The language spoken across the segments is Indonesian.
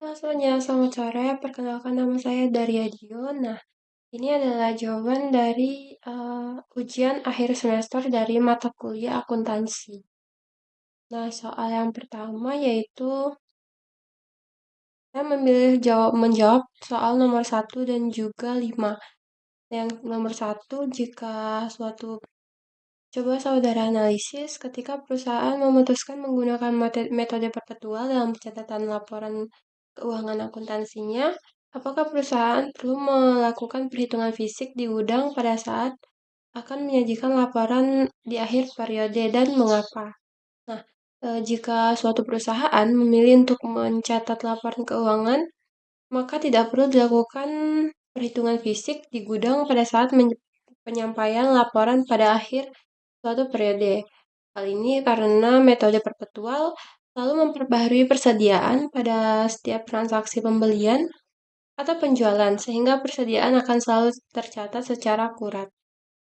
Halo semuanya, selamat sore. Perkenalkan nama saya Daria Dio. Nah, ini adalah jawaban dari ujian akhir semester dari mata kuliah akuntansi. Nah, soal yang pertama yaitu saya memilih menjawab soal nomor 1 dan juga 5. Yang nomor 1, jika suatu coba saudara analisis ketika perusahaan memutuskan menggunakan metode perpetual dalam pencatatan laporan keuangan akuntansinya, apakah perusahaan perlu melakukan perhitungan fisik di gudang pada saat akan menyajikan laporan di akhir periode dan mengapa? Nah, jika suatu perusahaan memilih untuk mencatat laporan keuangan, maka tidak perlu dilakukan perhitungan fisik di gudang pada saat penyampaian laporan pada akhir suatu periode. Hal ini karena metode perpetual selalu memperbaharui persediaan pada setiap transaksi pembelian atau penjualan, sehingga persediaan akan selalu tercatat secara akurat.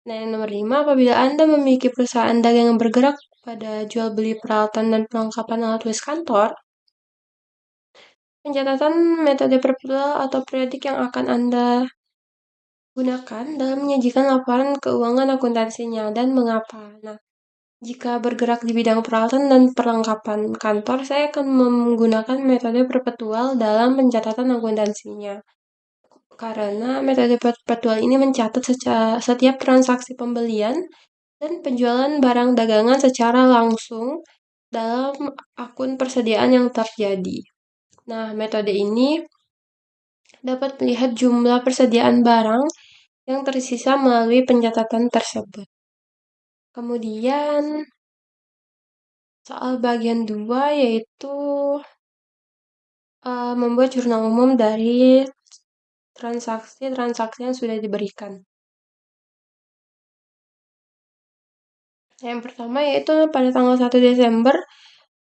Nah, yang nomor 5, apabila Anda memiliki perusahaan dagang yang bergerak pada jual beli peralatan dan perlengkapan alat tulis kantor, pencatatan metode perpetual atau periodik yang akan Anda gunakan dalam menyajikan laporan keuangan akuntansinya dan mengapa. Nah, jika bergerak di bidang peralatan dan perlengkapan kantor, saya akan menggunakan metode perpetual dalam pencatatan akuntansinya. Karena metode perpetual ini mencatat setiap transaksi pembelian dan penjualan barang dagangan secara langsung dalam akun persediaan yang terjadi. Nah, metode ini dapat melihat jumlah persediaan barang yang tersisa melalui pencatatan tersebut. Kemudian, soal bagian 2 yaitu membuat jurnal umum dari transaksi-transaksi yang sudah diberikan. Yang pertama yaitu pada tanggal 1 Desember,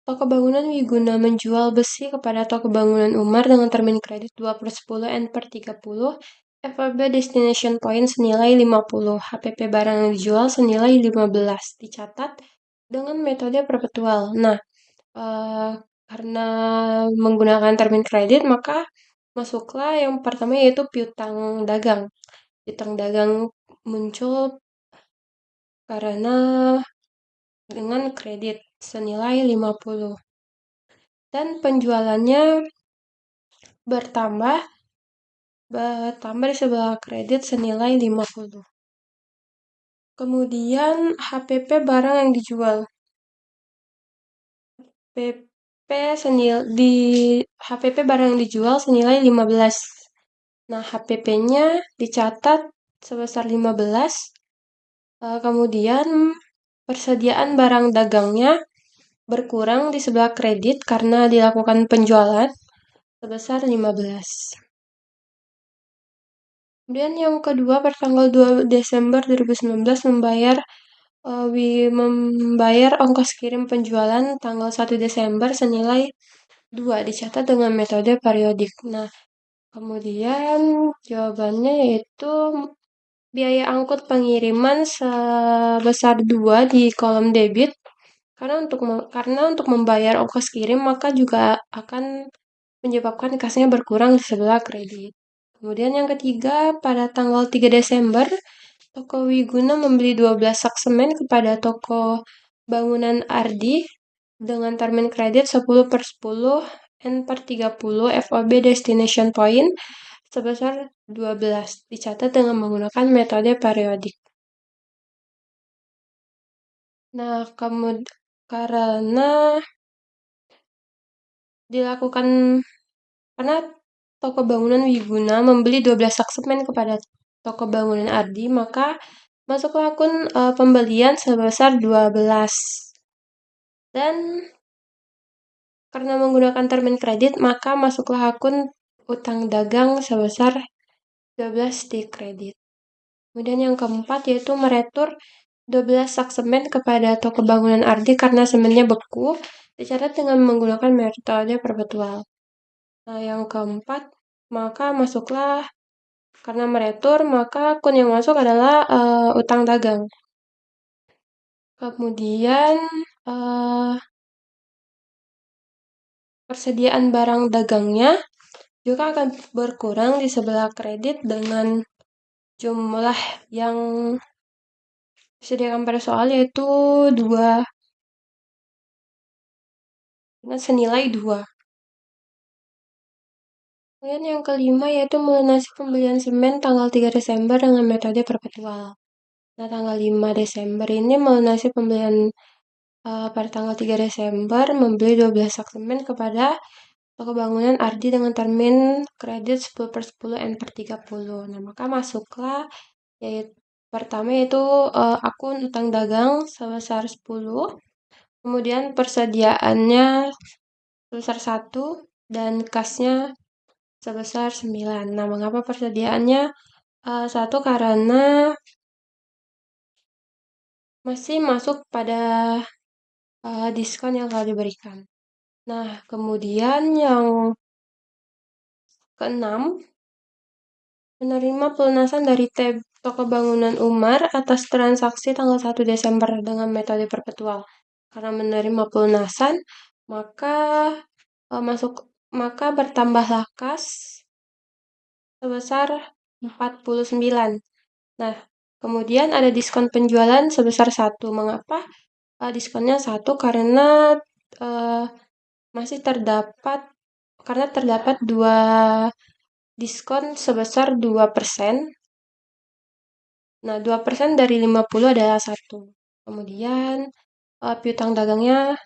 Toko Bangunan Wiguna menjual besi kepada Toko Bangunan Umar dengan termin kredit 2/10 N/30, FOB Destination Point senilai 50, HPP barang yang dijual senilai 15, dicatat dengan metode perpetual. Nah, karena menggunakan termin kredit, maka masuklah yang pertama yaitu piutang dagang. Piutang dagang muncul karena dengan kredit senilai 50 dan penjualannya bertambah di sebelah kredit senilai 50. Kemudian HPP barang yang dijual. HPP barang yang dijual senilai 15. Nah, HPP-nya dicatat sebesar 15. Kemudian persediaan barang dagangnya berkurang di sebelah kredit karena dilakukan penjualan sebesar 15. Kemudian yang kedua, pertanggal 2 Desember 2019 membayar ongkos kirim penjualan tanggal 1 Desember senilai 2, dicatat dengan metode periodik. Nah, kemudian jawabannya yaitu biaya angkut pengiriman sebesar 2 di kolom debit. Karena untuk membayar ongkos kirim maka juga akan menyebabkan kasnya berkurang di sebelah kredit. Kemudian yang ketiga, pada tanggal 3 Desember, Toko Wiguna membeli 12 sak semen kepada Toko Bangunan Ardi dengan termin kredit 10/10 N/30 FOB Destination Point sebesar 12, dicatat dengan menggunakan metode periodik. Nah, karena dilakukan karena Toko Bangunan Wiguna membeli 12 sak semen kepada Toko Bangunan Ardi, maka masuklah akun pembelian sebesar 12. Dan karena menggunakan termin kredit, maka masuklah akun utang dagang sebesar 12 di kredit. Kemudian yang keempat yaitu meretur 12 sak semen kepada Toko Bangunan Ardi karena semennya beku, dicatat dengan menggunakan metode perpetual. Nah, yang keempat, maka masuklah karena meretur, maka akun yang masuk adalah utang dagang. Kemudian persediaan barang dagangnya juga akan berkurang di sebelah kredit dengan jumlah yang disediakan pada soal yaitu 2 dengan senilai 2. Kemudian yang kelima yaitu melunasi pembelian semen tanggal 3 Desember dengan metode perpetual. Nah, tanggal 5 Desember ini melunasi pembelian pada tanggal 3 Desember membeli 12 sak semen kepada toko bangunan Ardi dengan termin kredit 10/10 N/30. Nah, maka masuklah yaitu pertama yaitu akun utang dagang sebesar 10, kemudian persediaannya sebesar 1 dan kasnya sebesar 9. Nah, mengapa persediaannya 1? Karena masih masuk pada diskon yang telah diberikan. Nah, kemudian yang keenam, menerima pelunasan dari toko bangunan Umar atas transaksi tanggal 1 Desember dengan metode perpetual. Karena menerima pelunasan, maka maka bertambahlah kas sebesar 49. Nah, kemudian ada diskon penjualan sebesar 1. Mengapa diskonnya 1? Karena uh, masih terdapat karena terdapat 2 diskon sebesar 2%. Nah, 2% dari 50 adalah 1. Kemudian piutang dagangnya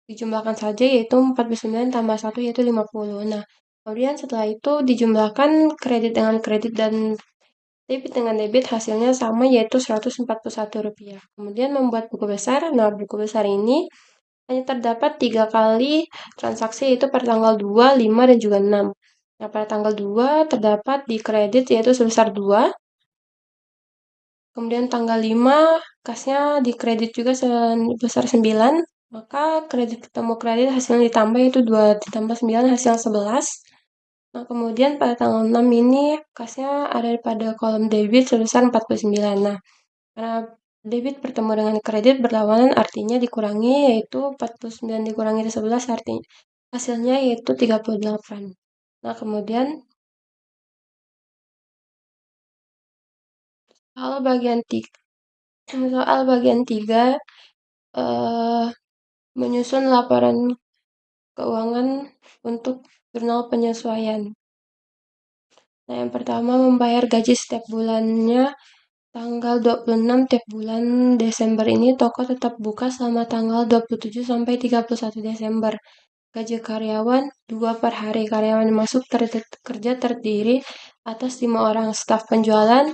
dijumlahkan saja yaitu 49 tambah 1 yaitu 50. Nah, kemudian setelah itu dijumlahkan kredit dengan kredit dan debit dengan debit hasilnya sama yaitu Rp141. Kemudian membuat buku besar. Nah, buku besar ini hanya terdapat 3 kali transaksi yaitu pada tanggal 2, 5, dan juga 6. Nah, pada tanggal 2 terdapat di kredit yaitu sebesar 2. Kemudian tanggal 5 kasnya di kredit juga sebesar 9. Maka kredit ketemu kredit hasilnya ditambah itu 2 ditambah 9 hasil 11. Nah, kemudian pada tanggal 6 ini kasnya ada pada kolom debit sebesar 49. Nah, karena debit bertemu dengan kredit berlawanan artinya dikurangi yaitu 49 dikurangi 11 artinya hasilnya yaitu 38. Nah, kemudian soal bagian 3 eh, menyusun laporan keuangan untuk jurnal penyesuaian. Nah, yang pertama membayar gaji setiap bulannya tanggal 26 tiap bulan Desember ini toko tetap buka selama tanggal 27 sampai 31 Desember. Gaji karyawan 2 per hari. Karyawan yang masuk kerja terdiri atas 5 orang staf penjualan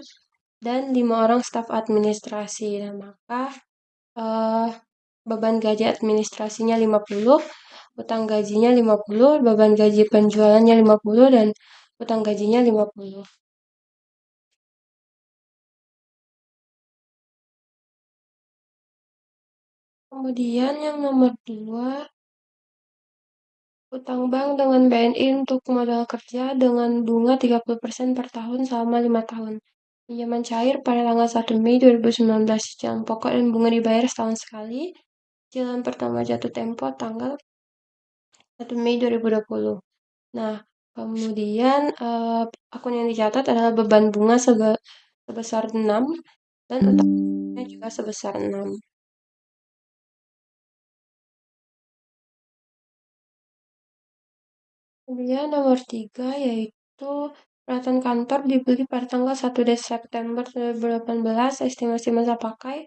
dan 5 orang staf administrasi. Nah, maka beban gaji administrasinya 50, utang gajinya 50, beban gaji penjualannya 50, dan utang gajinya 50. Kemudian yang nomor 2, utang bank dengan BNI untuk modal kerja dengan bunga 30% per tahun selama 5 tahun. Pinjaman cair pada tanggal 1 Mei 2019. Cicilan pokok dan bunga dibayar setahun sekali. Cicilan pertama jatuh tempo tanggal 1 Mei 2020. Nah, kemudian akun yang dicatat adalah beban bunga sebesar 6 dan utangnya juga sebesar 6. Kemudian nomor 3 yaitu peralatan kantor dibeli pada tanggal 1 September 2018, estimasi masa pakai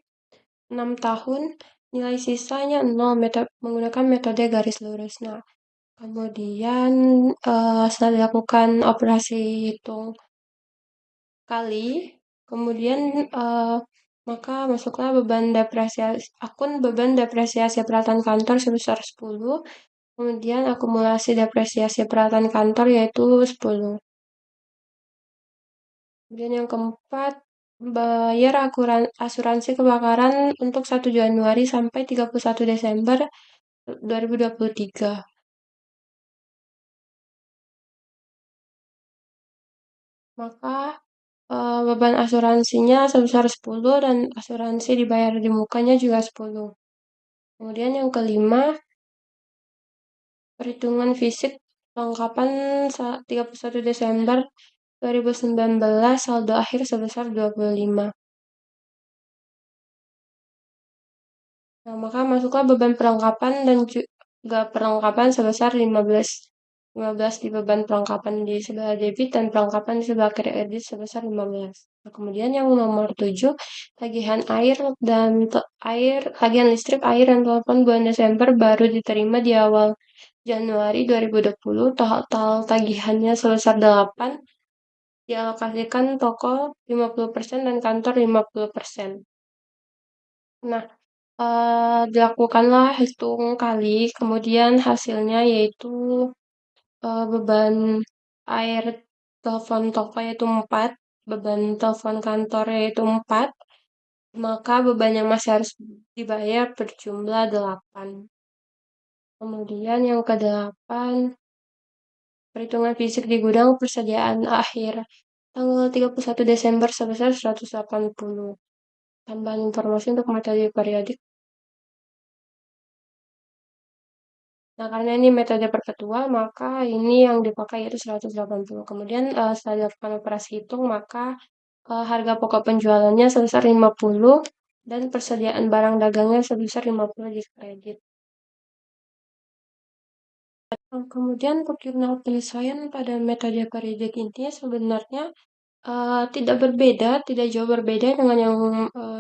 6 tahun, nilai sisanya 0 menggunakan metode garis lurus. Nah, kemudian setelah dilakukan operasi hitung kali, kemudian maka masuklah akun beban depresiasi peralatan kantor sebesar 10, kemudian akumulasi depresiasi peralatan kantor yaitu 10. Kemudian yang keempat, bayar asuransi kebakaran untuk 1 Januari sampai 31 Desember 2023. Maka beban asuransinya sebesar 10 dan asuransi dibayar di mukanya juga 10. Kemudian yang kelima, perhitungan fisik Perlengkapan 31 Desember 2019 saldo akhir sebesar 25. Nah, maka masuklah beban perlengkapan dan juga perlengkapan sebesar 15. 15 di beban perlengkapan di sebelah debit dan perlengkapan di sebelah kredit sebesar 15. Nah, kemudian yang nomor 7, tagihan air dan tagihan listrik, air dan telepon bulan Desember baru diterima di awal Januari 2020. Total tagihannya sebesar 8, dialokasikan toko 50% dan kantor 50%. Nah, dilakukanlah hitung kali, kemudian hasilnya yaitu beban air telepon toko yaitu 4, beban telepon kantor yaitu 4, maka beban yang masih harus dibayar berjumlah 8. Kemudian yang ke-8, perhitungan fisik di gudang persediaan akhir tanggal 31 Desember sebesar 180. Tambahan informasi untuk metode periodik. Nah, karena ini metode perpetual, maka ini yang dipakai yaitu 180. Kemudian setelah dilakukan operasi hitung, maka harga pokok penjualannya sebesar 50 dan persediaan barang dagangnya sebesar 50 di kredit. Kemudian untuk jurnal penyesuaian pada metode periodik ini sebenarnya tidak berbeda, tidak jauh berbeda dengan yang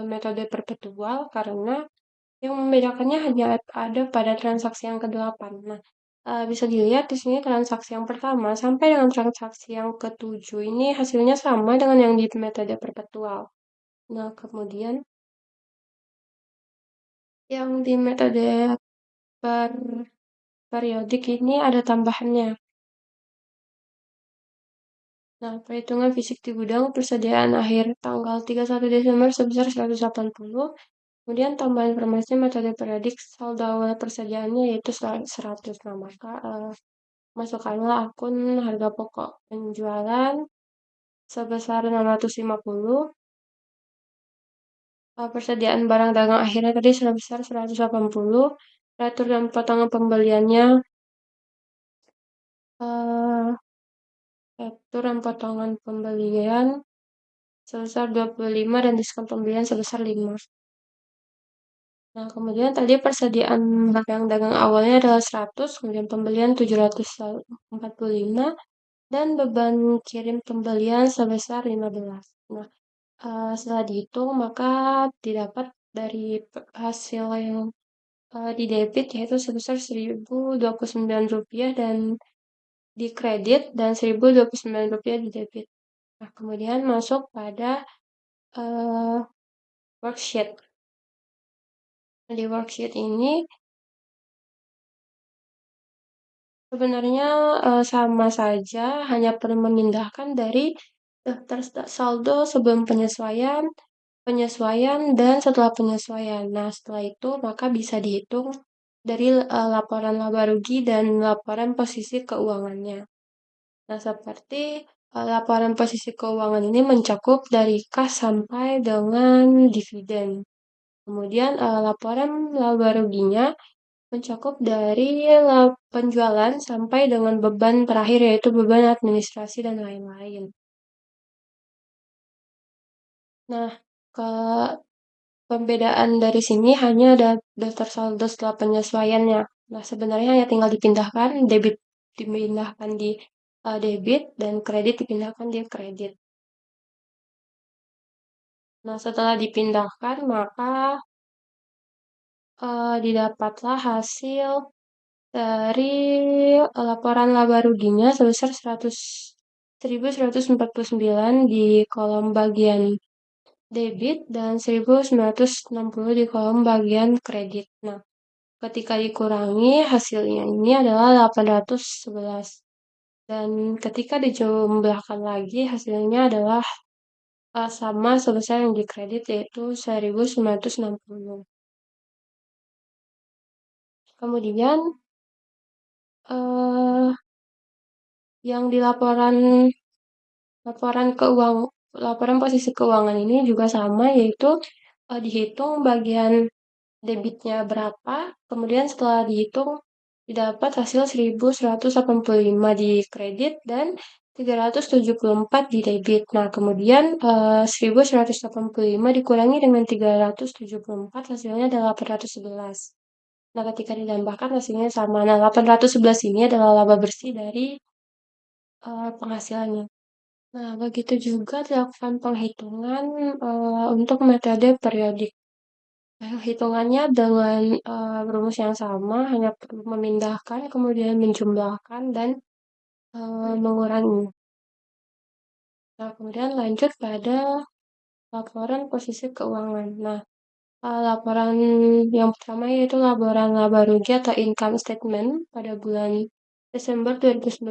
metode perpetual karena yang membedakannya hanya ada pada transaksi yang ke-8. Nah, bisa dilihat di sini transaksi yang pertama sampai dengan transaksi yang ke-7 ini hasilnya sama dengan yang di metode perpetual. Nah, kemudian yang di metode periodik ini ada tambahannya. Nah, perhitungan fisik di gudang persediaan akhir tanggal 31 Desember sebesar 180. Kemudian tambahan informasi metode periodik saldo awal persediaannya yaitu 100. Nah, maka masukkanlah akun harga pokok penjualan sebesar 650. Persediaan barang dagang akhirnya tadi sebesar 180. Retur dan potongan pembeliannya eh, retur dan potongan pembelian sebesar 25 dan diskon pembelian sebesar 5. Nah, kemudian tadi persediaan barang dagang awalnya adalah 100, kemudian pembelian 745, dan beban kirim pembelian sebesar 15. Nah, setelah dihitung, maka didapat dari hasil yang di debit yaitu sebesar Rp1.029 dan di kredit dan Rp1.029 di debit. Nah, kemudian masuk pada uh, worksheet. Di worksheet ini sebenarnya sama saja, hanya perlu memindahkan dari daftar saldo sebelum penyesuaian, penyesuaian, dan setelah penyesuaian. Nah, setelah itu maka bisa dihitung dari laporan laba rugi dan laporan posisi keuangannya. Nah, seperti laporan posisi keuangan ini mencakup dari kas sampai dengan dividen. Kemudian laporan laba ruginya mencakup dari penjualan sampai dengan beban terakhir yaitu beban administrasi dan lain-lain. Nah, ke pembedaan dari sini hanya ada daftar saldo setelah penyesuaiannya. Nah, sebenarnya hanya tinggal dipindahkan, debit dipindahkan di debit dan kredit dipindahkan di kredit. Nah, setelah dipindahkan maka didapatlah hasil dari laporan laba ruginya sebesar 1.149 di kolom bagian debit dan 1.960 di kolom bagian kredit. Nah, ketika dikurangi hasilnya ini adalah 811. Dan ketika dijumlahkan lagi hasilnya adalah sama sebesar yang di kredit yaitu 1.960. Kemudian eh, yang di laporan laporan posisi keuangan ini juga sama yaitu dihitung bagian debitnya berapa, kemudian setelah dihitung didapat hasil 1.185 di kredit dan 374 di debit. Nah, kemudian 1.185 dikurangi dengan 374 hasilnya adalah 811. Nah, ketika ditambahkan hasilnya sama. Nah, 811 ini adalah laba bersih dari penghasilannya. Nah, begitu juga dilakukan penghitungan untuk metode periodik. Nah, hitungannya dengan rumus yang sama, hanya perlu memindahkan, kemudian menjumlahkan, dan mengurangi. Nah, kemudian lanjut pada laporan posisi keuangan. Nah, laporan yang pertama yaitu laporan laba rugi atau income statement pada bulan Desember 2019.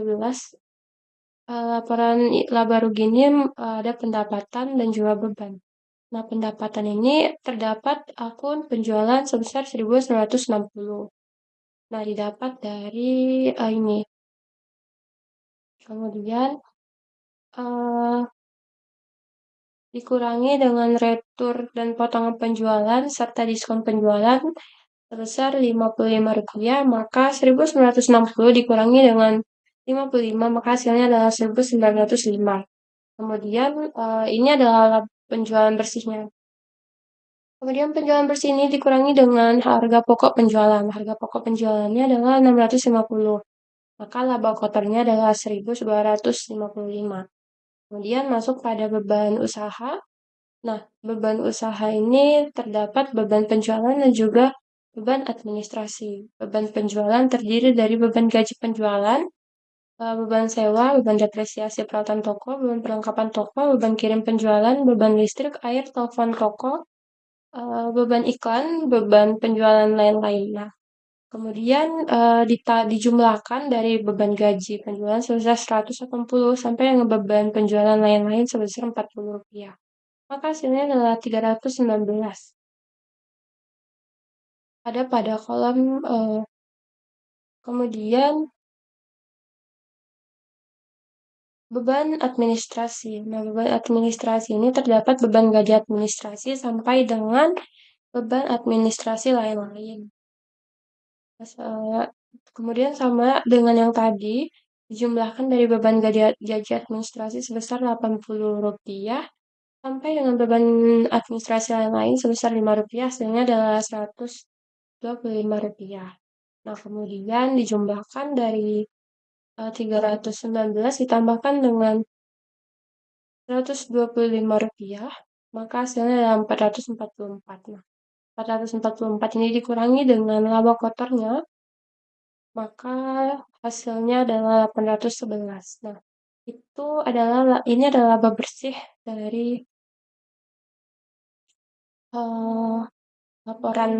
Laporan laba rugi ini ada pendapatan dan juga beban. Nah, pendapatan ini terdapat akun penjualan sebesar 1.960. Nah, didapat dari ini. Kemudian eh, dikurangi dengan retur dan potongan penjualan serta diskon penjualan sebesar Rp55, maka 1.960 dikurangi dengan 55, maka hasilnya adalah 1.905. Kemudian ini adalah penjualan bersihnya. Kemudian penjualan bersih ini dikurangi dengan harga pokok penjualan. Harga pokok penjualannya adalah 650. Maka laba kotornya adalah 1.255. Kemudian masuk pada beban usaha. Nah, beban usaha ini terdapat beban penjualan dan juga beban administrasi. Beban penjualan terdiri dari beban gaji penjualan, beban sewa, beban depresiasi peralatan toko, beban perlengkapan toko, beban kirim penjualan, beban listrik, air, telepon toko, beban iklan, beban penjualan lain-lain. Nah, kemudian dijumlahkan dari beban gaji penjualan sebesar 180 sampai dengan beban penjualan lain-lain sebesar Rp40. Maka hasilnya adalah 319. Ada pada kolom kemudian beban administrasi. Nah, beban administrasi ini terdapat beban gaji administrasi sampai dengan beban administrasi lain-lain. Kemudian sama dengan yang tadi, dijumlahkan dari beban gaji administrasi sebesar Rp80 sampai dengan beban administrasi lain-lain sebesar Rp5, hasilnya adalah Rp125. Nah, kemudian dijumlahkan dari 319 ditambahkan dengan Rp125, maka hasilnya adalah 444. Nah, 444 ini dikurangi dengan laba kotornya, maka hasilnya adalah 811. Nah, ini adalah laba bersih dari eh, laporan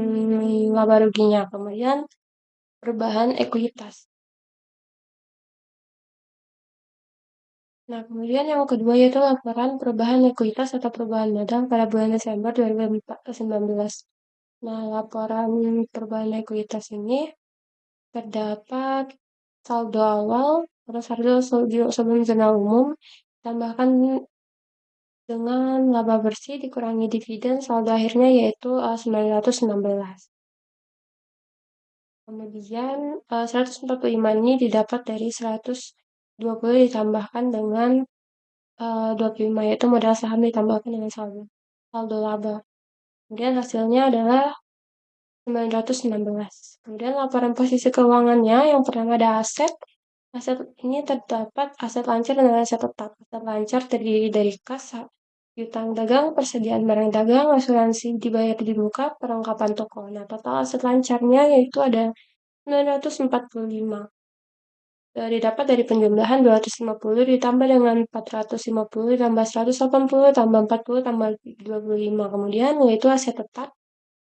laba ruginya. Kemudian perubahan ekuitas. Nah, kemudian yang kedua yaitu laporan perubahan ekuitas atau perubahan modal pada bulan Desember 2019. Nah, laporan perubahan ekuitas ini terdapat saldo awal atau saldo sebelum jurnal umum, tambahkan dengan laba bersih dikurangi dividen, saldo akhirnya yaitu 916. Kemudian 145 ini didapat dari 120 ditambahkan dengan 25, yaitu modal saham ditambahkan dengan saldo laba. Kemudian hasilnya adalah 916. Kemudian laporan posisi keuangannya yang pertama ada aset. Aset ini terdapat aset lancar dan aset tetap. Aset lancar terdiri dari kas, piutang dagang, persediaan barang dagang, asuransi dibayar di muka, perlengkapan toko. Nah, total aset lancarnya yaitu ada 945. Didapat dari penjumlahan 250 ditambah dengan 450 ditambah 180 tambah 40 tambah 25. Kemudian yaitu aset tetap,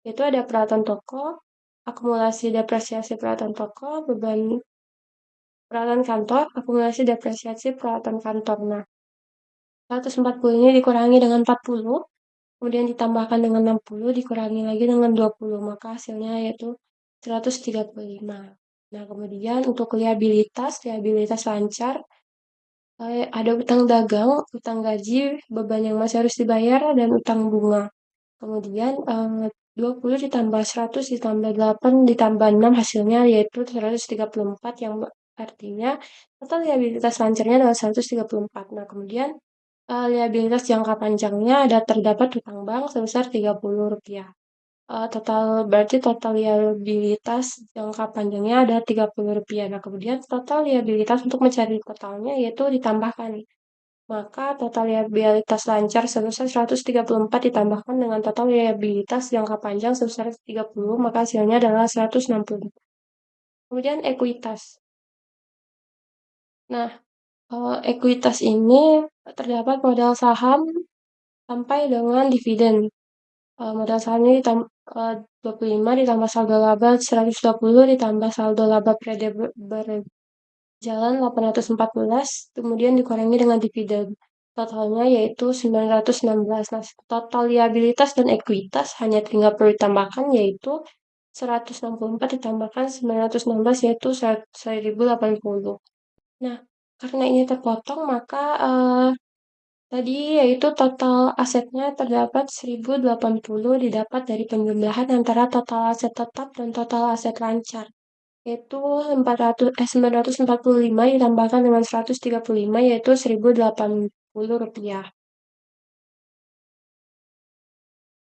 yaitu ada peralatan toko, akumulasi depresiasi peralatan toko, beban peralatan kantor, akumulasi depresiasi peralatan kantor. Nah, 140 ini dikurangi dengan 40, kemudian ditambahkan dengan 60, dikurangi lagi dengan 20, maka hasilnya yaitu 135. Nah, kemudian untuk liabilitas lancar, ada utang dagang, utang gaji, beban yang masih harus dibayar, dan utang bunga. Kemudian 20 ditambah 100 ditambah 8 ditambah 6 hasilnya yaitu 134 yang artinya total liabilitas lancarnya adalah 134. Nah, kemudian liabilitas jangka panjangnya ada terdapat hutang bank sebesar Rp30. Berarti total liabilitas jangka panjangnya ada Rp30. Nah, kemudian total liabilitas untuk mencari totalnya yaitu ditambahkan. Maka total liabilitas lancar sebesar 134 ditambahkan dengan total liabilitas jangka panjang sebesar 30, maka hasilnya adalah 160. Kemudian ekuitas. Nah, ekuitas ini terdapat modal saham sampai dengan dividen. Modal sahamnya 25 ditambah saldo laba 120 ditambah saldo laba periode berjalan 814, kemudian dikurangi dengan dividen. Totalnya yaitu 916. Nah, total liabilitas dan ekuitas hanya tinggal perlu ditambahkan yaitu 164 ditambahkan 916 yaitu 1080. Nah, karena ini terpotong maka tadi yaitu total asetnya terdapat 1080 didapat dari penjumlahan antara total aset tetap dan total aset lancar. Yaitu 945 ditambahkan dengan 135 yaitu Rp1.080.